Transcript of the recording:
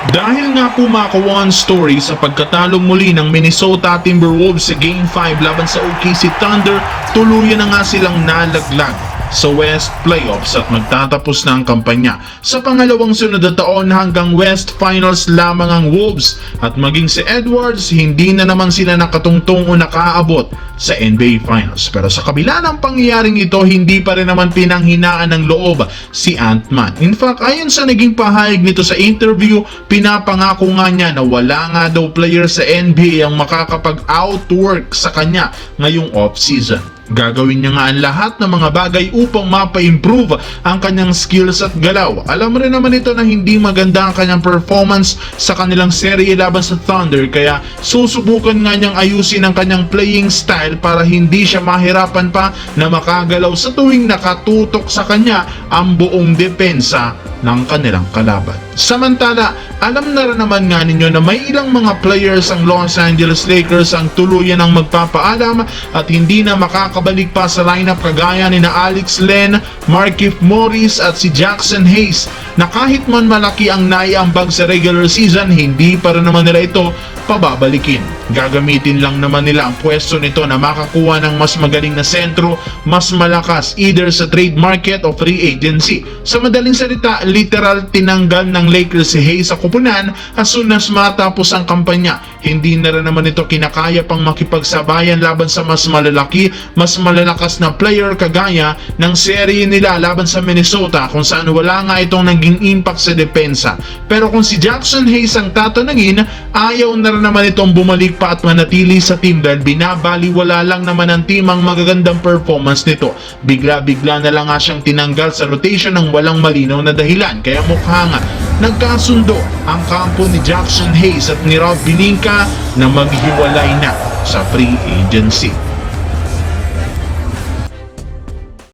Dahil nga po mga one story sa pagkatalo muli ng Minnesota Timberwolves sa Game 5 laban sa OKC Thunder, tuluyan na nga silang nalaglag sa West Playoffs at magtatapos na ang kampanya. Sa pangalawang sunod na taon hanggang West Finals lamang ang Wolves at maging si Edwards hindi na naman sila nakatungtong o nakaabot sa NBA Finals. Pero sa kabila ng pangyayaring ito, hindi pa rin naman pinanghinaan ng loob si Ant-Man. In fact, ayon sa naging pahayag nito sa interview, pinapangako nga niya na wala nga daw player sa NBA ang makakapag-outwork sa kanya ngayong off-season. Gagawin niya nga ang lahat ng mga bagay upang mapa-improve ang kanyang skills at galaw. Alam rin naman ito na hindi maganda ang kanyang performance sa kanilang serye laban sa Thunder, kaya susubukan nga niyang ayusin ang kanyang playing style para hindi siya mahirapan pa na makagalaw sa tuwing nakatutok sa kanya ang buong depensa ng kanilang kalaban. Samantala, alam na rin naman nga ninyo na may ilang mga players ang Los Angeles Lakers ang tuluyan ng magpapaalam at hindi na makakabalik pa sa lineup kagaya ni na Alex Len, Markieff Morris at si Jackson Hayes na kahit man malaki ang naiambag sa regular season, hindi pa rin naman nila ito pababalikin. Gagamitin lang naman nila ang pwesto nito na makakuha ng mas magaling na sentro, mas malakas either sa trade market o free agency. Sa madaling salita, literal tinanggal ng Lakers si Hayes sa kupunan as soon as matapos ang kampanya. Hindi na rin naman ito kinakaya pang makipagsabayan laban sa mas malalaki, mas malalakas na player kagaya ng serye nila laban sa Minnesota kung saan wala nga itong naging impact sa depensa. Pero kung si Jackson Hayes ang tatanungin, ayaw na rin naman itong bumalik pa at manatili sa team dahil binabaliwala lang naman ng team ang magagandang performance nito. Bigla-bigla na lang nga siyang tinanggal sa rotation ng walang malinaw na dahilan, kaya mukha nga nagkasundo ang kampo ni Jackson Hayes at ni Rob Pelinka na maghiwalay na sa free agency.